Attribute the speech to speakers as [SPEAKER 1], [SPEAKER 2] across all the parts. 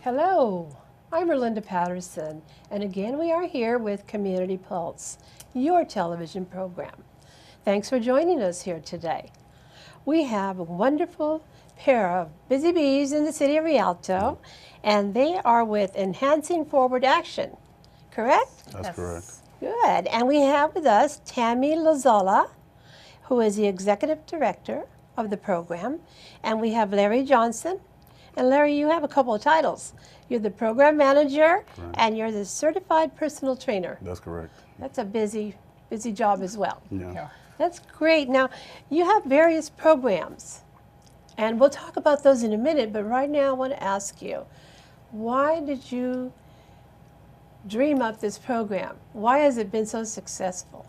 [SPEAKER 1] Hello, I'm Erlinda Patterson, and again we are here with Community Pulse, your television program. Thanks for joining us here today. We have a wonderful pair of busy bees in the city of Rialto, and they are with Enhancing Forward Action, correct?
[SPEAKER 2] That's correct.
[SPEAKER 1] Good, and we have with us Tammy Lazola, who is the Executive Director of the program, and we have Larry Johnson. And Larry, you have a couple of titles. You're the Program Manager, and you're the Certified Personal Trainer.
[SPEAKER 2] That's correct.
[SPEAKER 1] That's a busy job as well.
[SPEAKER 2] Yeah.
[SPEAKER 1] That's great. Now, you have various programs, and we'll talk about those in a minute, but right now I want to ask you, why did you dream up this program? Why has it been so successful?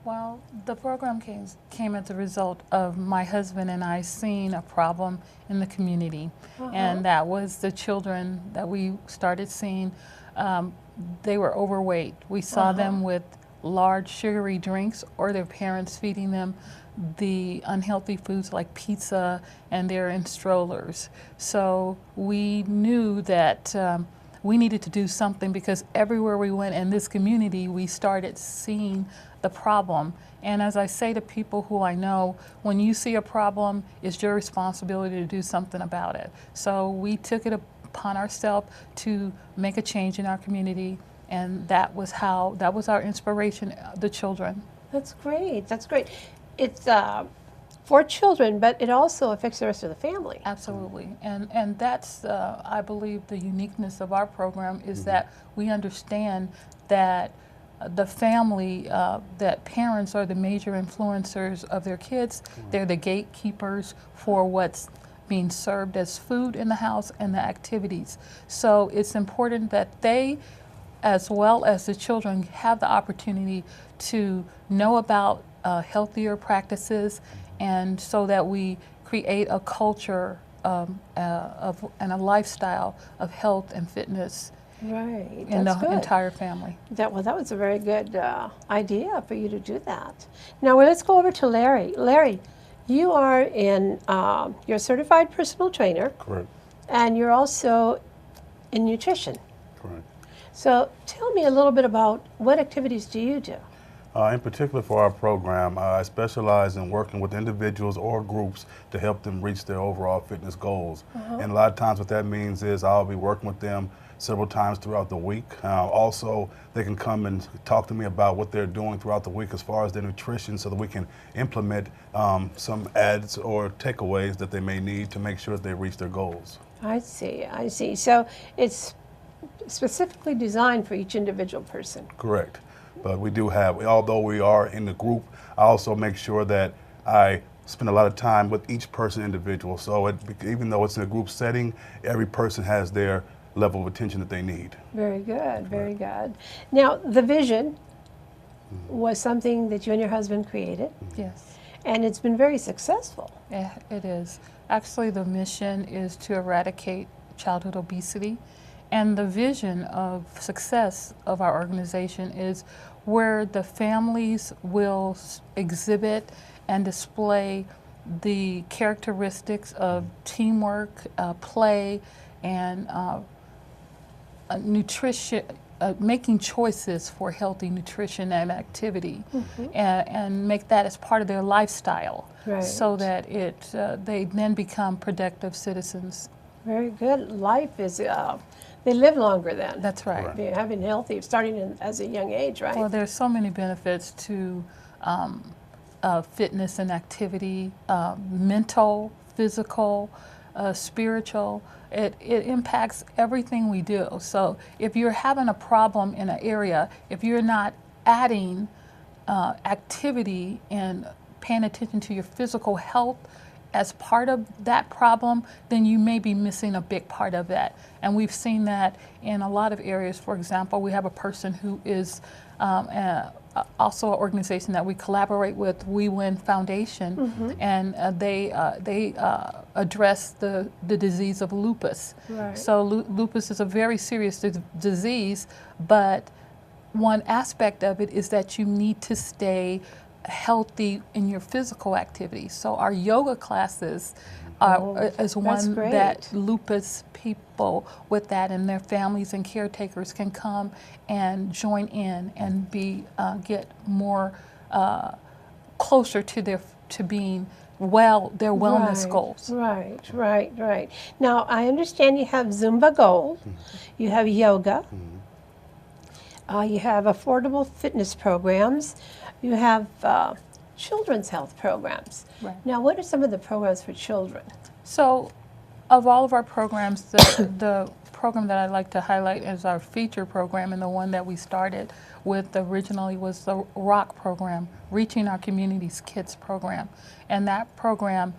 [SPEAKER 3] Well, the program came as a result of my husband and I seeing a problem in the community, and that was the children that we started seeing. They were overweight. We saw them with large sugary drinks, or their parents feeding them the unhealthy foods like pizza, and they're in strollers. So we knew that we needed to do something, because everywhere we went in this community, we started seeing the problem. And as I say to people who I know, when you see a problem, it's your responsibility to do something about it. So we took it upon ourselves to make a change in our community, and that was our inspiration, the children.
[SPEAKER 1] That's great. That's great. It's for children, but it also affects the rest of the family.
[SPEAKER 3] Absolutely, and that's I believe the uniqueness of our program is that we understand that the family, that parents are the major influencers of their kids. They're the gatekeepers for what's being served as food in the house and the activities. So it's important that they, as well as the children, have the opportunity to know about healthier practices, and so that we create a culture and a lifestyle of health and fitness
[SPEAKER 1] Right.
[SPEAKER 3] in
[SPEAKER 1] That's
[SPEAKER 3] the
[SPEAKER 1] good.
[SPEAKER 3] entire family.
[SPEAKER 1] That was a very good idea for you to do that. Now, let's go over to Larry. Larry, you are you're a certified personal trainer,
[SPEAKER 2] Correct.
[SPEAKER 1] and you're also in nutrition.
[SPEAKER 2] Correct.
[SPEAKER 1] So tell me a little bit about what activities do you do?
[SPEAKER 2] In particular for our program, I specialize in working with individuals or groups to help them reach their overall fitness goals. And a lot of times what that means is I'll be working with them several times throughout the week. Also, they can come and talk to me about what they're doing throughout the week as far as their nutrition, so that we can implement some ads or takeaways that they may need to make sure that they reach their goals.
[SPEAKER 1] I see. So it's specifically designed for each individual person.
[SPEAKER 2] Correct. But we do have, although we are in the group, I also make sure that I spend a lot of time with each person individual. So even though it's in a group setting, every person has their level of attention that they need.
[SPEAKER 1] Very good, very good. Now, the vision was something that you and your husband created,
[SPEAKER 3] Yes.
[SPEAKER 1] and it's been very successful.
[SPEAKER 3] Yeah, it is. Actually, the mission is to eradicate childhood obesity, and the vision of success of our organization is where the families will exhibit and display the characteristics of teamwork, play, and nutrition, making choices for healthy nutrition and activity, and make that as part of their lifestyle,
[SPEAKER 1] Right.
[SPEAKER 3] so that they then become productive citizens.
[SPEAKER 1] Very good. Life is, they live longer then.
[SPEAKER 3] That's right.
[SPEAKER 2] Correct.
[SPEAKER 1] Having healthy, starting as a young age, right?
[SPEAKER 3] Well, there's so many benefits to fitness and activity, mental, physical, spiritual. It impacts everything we do. So if you're having a problem in an area, if you're not adding activity and paying attention to your physical health as part of that problem, then you may be missing a big part of that. And we've seen that in a lot of areas. For example, we have a person who is also an organization that we collaborate with, We Win Foundation, and they address the disease of lupus.
[SPEAKER 1] Right.
[SPEAKER 3] So lupus is a very serious disease, but one aspect of it is that you need to stay healthy in your physical activity. So our yoga classes is
[SPEAKER 1] that's
[SPEAKER 3] one
[SPEAKER 1] great.
[SPEAKER 3] that lupus people with that and their families and caretakers can come and join in and be get more closer to being their wellness goals.
[SPEAKER 1] Right. Now, I understand you have Zumba Gold, you have yoga, you have affordable fitness programs, you have children's health programs.
[SPEAKER 3] Right.
[SPEAKER 1] Now, what are some of the programs for children?
[SPEAKER 3] So, of all of our programs, the program that I'd like to highlight is our feature program, and the one that we started with originally was the ROC program, Reaching Our Community's Kids program. And that program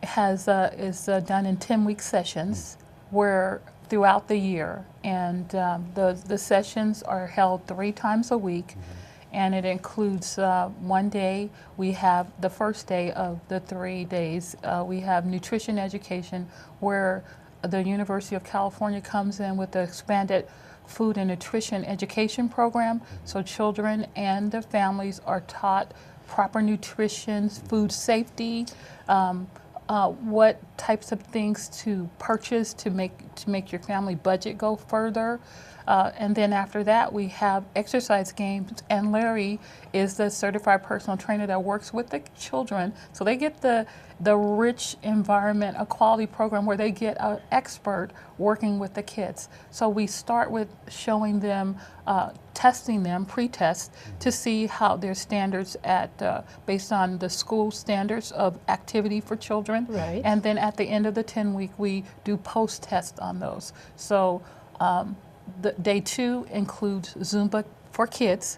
[SPEAKER 3] is done in 10-week sessions where throughout the year. And the sessions are held 3 times a week. And it includes one day, we have the first day of the 3 days, we have nutrition education where the University of California comes in with the expanded food and nutrition education program. So children and their families are taught proper nutrition, food safety, what types of things to purchase to make your family budget go further. And then after that, we have exercise games, and Larry is the certified personal trainer that works with the children. So they get the rich environment, a quality program where they get an expert working with the kids. So we start with showing them, testing them, pre-test, to see how their standards based on the school standards of activity for children.
[SPEAKER 1] Right.
[SPEAKER 3] And then at the end of the 10-week, we do post-test on those. So the day 2 includes Zumba for kids.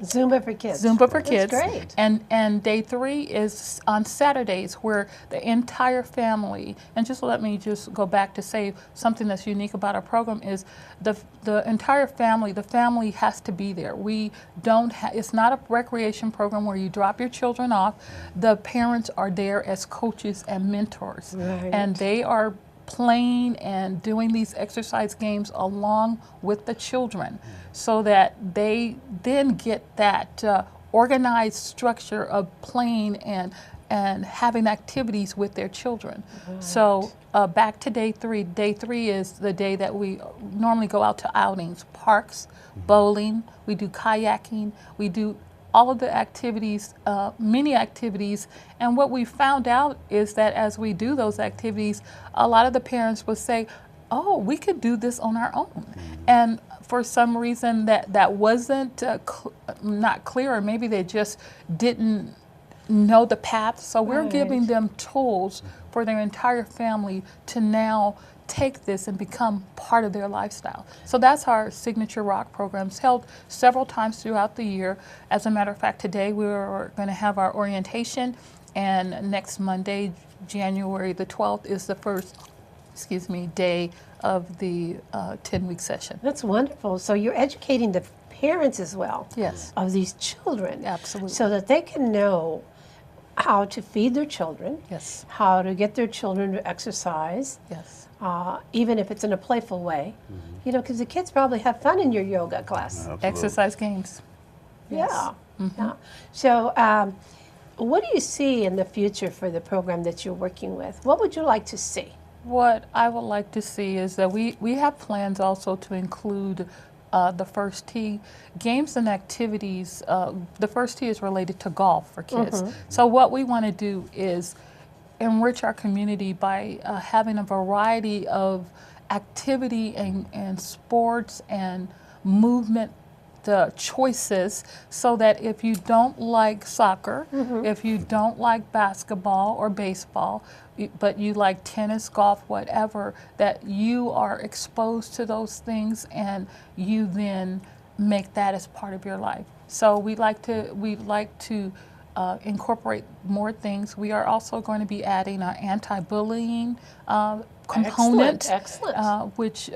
[SPEAKER 1] Zumba for kids.
[SPEAKER 3] Zumba for kids.
[SPEAKER 1] That's great.
[SPEAKER 3] And day 3 is on Saturdays where the entire family, and let me go back to say something that's unique about our program is the entire family, the family has to be there. We don't it's not a recreation program where you drop your children off. The parents are there as coaches and mentors.
[SPEAKER 1] Right.
[SPEAKER 3] And they are playing and doing these exercise games along with the children so that they then get that organized structure of playing and having activities with their children. Right. So back to day 3. Day 3 is the day that we normally go out to outings, parks, bowling, we do kayaking, we do all of the activities, many activities, and what we found out is that as we do those activities, a lot of the parents would say, oh, we could do this on our own. And for some reason that wasn't not clear, or maybe they just didn't know the path. So we're giving them tools for their entire family to now take this and become part of their lifestyle. So that's our signature ROC programs, held several times throughout the year. As a matter of fact, today we're going to have our orientation, and next Monday, January the 12th, is the first day of the 10-week session.
[SPEAKER 1] That's wonderful. So you're educating the parents as well.
[SPEAKER 3] Yes.
[SPEAKER 1] Of these children.
[SPEAKER 3] Absolutely.
[SPEAKER 1] So that they can know how to feed their children.
[SPEAKER 3] Yes.
[SPEAKER 1] How to get their children to exercise.
[SPEAKER 3] Yes.
[SPEAKER 1] Even if it's in a playful way. You know, because the kids probably have fun in your yoga class.
[SPEAKER 2] Absolutely.
[SPEAKER 3] Exercise games. Yes.
[SPEAKER 1] Yeah. So what do you see in the future for the program that you're working with? What would you like to see?
[SPEAKER 3] What I would like to see is that we have plans also to include the First Tee games and activities. The First Tee is related to golf for kids. So what we want to do is enrich our community by having a variety of activity and sports and movement choices, so that if you don't like soccer, if you don't like basketball or baseball, but you like tennis, golf, whatever, that you are exposed to those things and you then make that as part of your life. So we'd like to incorporate more things. We are also going to be adding our anti-bullying component,
[SPEAKER 1] Excellent.
[SPEAKER 3] which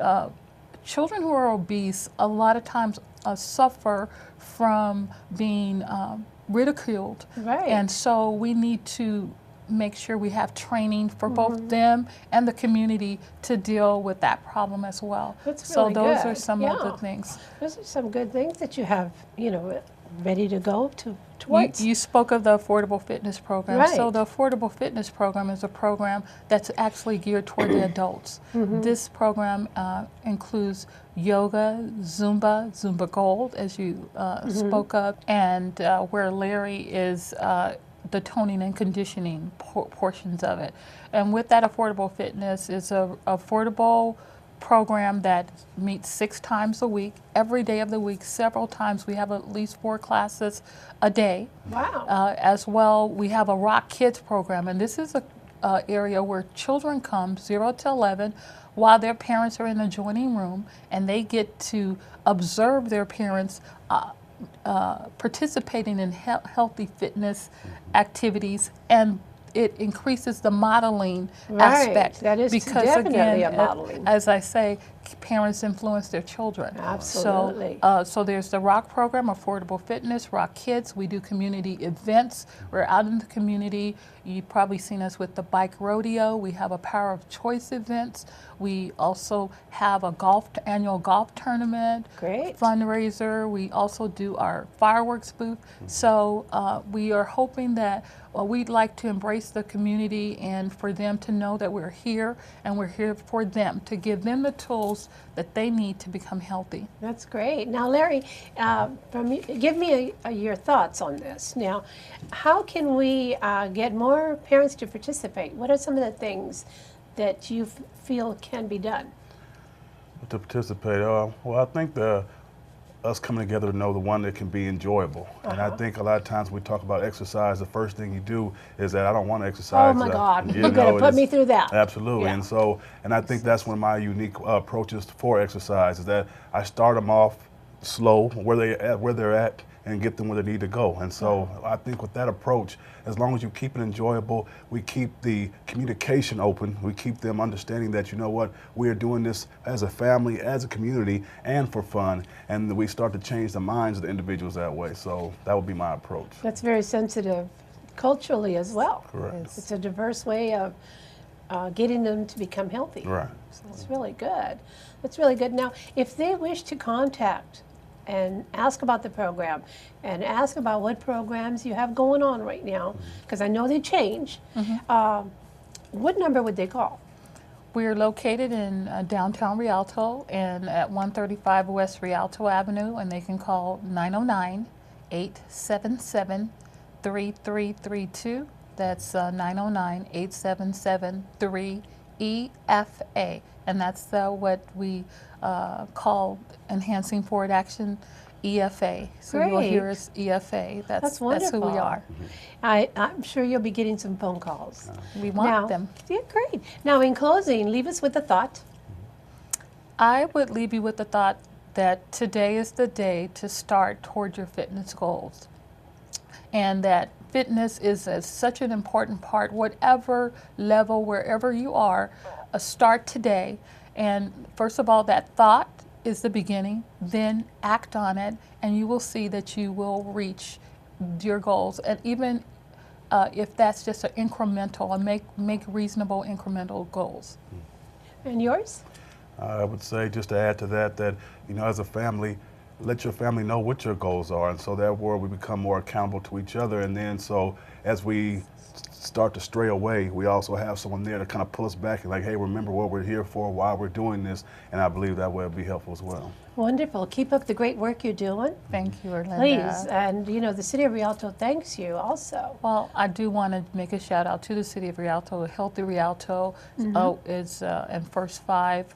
[SPEAKER 3] children who are obese a lot of times suffer from being ridiculed.
[SPEAKER 1] Right.
[SPEAKER 3] And so we need to make sure we have training for both them and the community to deal with that problem as well.
[SPEAKER 1] That's
[SPEAKER 3] so
[SPEAKER 1] really
[SPEAKER 3] those
[SPEAKER 1] good.
[SPEAKER 3] are some of the things.
[SPEAKER 1] Those are some good things that you have, you know, ready to go towards.
[SPEAKER 3] You spoke of the Affordable Fitness Program. So
[SPEAKER 1] Right.
[SPEAKER 3] the Affordable Fitness Program is a program that's actually geared toward the adults. This program includes yoga, Zumba Gold, as you spoke of, and where Larry is the toning and conditioning portions of it. And with that Affordable Fitness is a affordable program that meets 6 times a week, every day of the week, several times. We have at least 4 classes a day.
[SPEAKER 1] Wow.
[SPEAKER 3] As well, we have a Rock Kids program, and this is a area where children come 0 to 11 while their parents are in the adjoining room, and they get to observe their parents participating in healthy fitness activities, and it increases the modeling
[SPEAKER 1] Right.
[SPEAKER 3] aspect.
[SPEAKER 1] That is
[SPEAKER 3] because
[SPEAKER 1] definitely
[SPEAKER 3] again,
[SPEAKER 1] a modeling.
[SPEAKER 3] as I say, parents influence their children.
[SPEAKER 1] Absolutely.
[SPEAKER 3] So there's the Rock program, Affordable Fitness, Rock Kids. We do community events. We're out in the community. You've probably seen us with the bike rodeo. We have a Power of Choice events. We also have a annual golf tournament.
[SPEAKER 1] Great.
[SPEAKER 3] Fundraiser. We also do our fireworks booth. So we are hoping that we'd like to embrace the community and for them to know that we're here and we're here for them, to give them the tools that they need to become healthy.
[SPEAKER 1] That's great. Now, Larry, give me your thoughts on this. Now, how can we get more parents to participate? What are some of the things that you feel can be done?
[SPEAKER 2] To participate, well, I think us coming together to know the one that can be enjoyable. And I think a lot of times we talk about exercise, the first thing you do is that I don't want to exercise.
[SPEAKER 1] Oh my God,
[SPEAKER 2] you
[SPEAKER 1] you're going to put
[SPEAKER 2] it's-
[SPEAKER 1] me through that.
[SPEAKER 2] Absolutely.
[SPEAKER 1] Yeah.
[SPEAKER 2] And so, and I think that's one of my unique approaches for exercise is that I start them off slow, where they're at, and get them where they need to go. And so I think with that approach, as long as you keep it enjoyable, we keep the communication open, we keep them understanding that, you know what, we are doing this as a family, as a community, and for fun, and we start to change the minds of the individuals that way. So that would be my approach.
[SPEAKER 1] That's very sensitive culturally as well.
[SPEAKER 2] Correct.
[SPEAKER 1] It's a diverse way of getting them to become healthy.
[SPEAKER 2] Right.
[SPEAKER 1] That's really good. That's really good. Now, if they wish to contact and ask about the program and ask about what programs you have going on right now, because I know they change, what number would they call?
[SPEAKER 3] We're located in downtown Rialto and at 135 West Rialto Avenue, and they can call 909-877-3332. That's 909-877-3EFA, and that's what we call Enhancing Forward Action, EFA. So you'll hear
[SPEAKER 1] Great.
[SPEAKER 3] us EFA.
[SPEAKER 1] That's
[SPEAKER 3] That's who we
[SPEAKER 1] wonderful.
[SPEAKER 3] are.
[SPEAKER 1] I'm sure you'll be getting some phone calls.
[SPEAKER 3] We want
[SPEAKER 1] Now,
[SPEAKER 3] them.
[SPEAKER 1] Yeah, great. Now, in closing, leave us with a thought.
[SPEAKER 3] I would leave you with the thought that today is the day to start toward your fitness goals, and that fitness is such an important part, whatever level, wherever you are, start today. And first of all, that thought is the beginning, then act on it, and you will see that you will reach your goals. And even if that's just an incremental, and make reasonable incremental goals.
[SPEAKER 1] And yours?
[SPEAKER 2] I would say, just to add to that, you know, as a family, let your family know what your goals are, and so that way we become more accountable to each other. And then, so as we start to stray away, we also have someone there to kind of pull us back and like, hey, remember what we're here for, why we're doing this, and I believe that will be helpful as well.
[SPEAKER 1] Wonderful. Keep up the great work you're doing.
[SPEAKER 3] Thank you, Orlinda.
[SPEAKER 1] Please. And, you know, the City of Rialto thanks you also.
[SPEAKER 3] Well, I do want to make a shout out to the City of Rialto. Healthy Rialto is in First Five.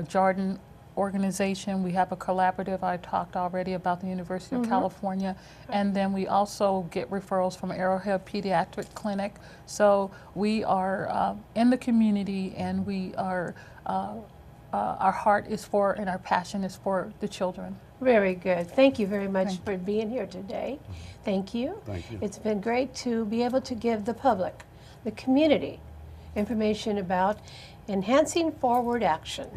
[SPEAKER 3] Jordan organization, we have a collaborative. I talked already about the University of California. And then we also get referrals from Arrowhead Pediatric Clinic. So we are in the community, and we are, our heart is for and our passion is for the children.
[SPEAKER 1] Very good. Thank you very much for being here today. Thank you.
[SPEAKER 2] Thank you.
[SPEAKER 1] It's been great to be able to give the public, the community, information about Enhancing Forward Action,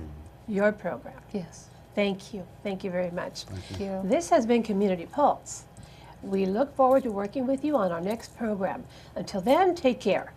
[SPEAKER 1] your program.
[SPEAKER 3] Yes.
[SPEAKER 1] Thank you. Thank you very much.
[SPEAKER 3] Thank you.
[SPEAKER 1] This has been Community Pulse. We look forward to working with you on our next program. Until then, take care.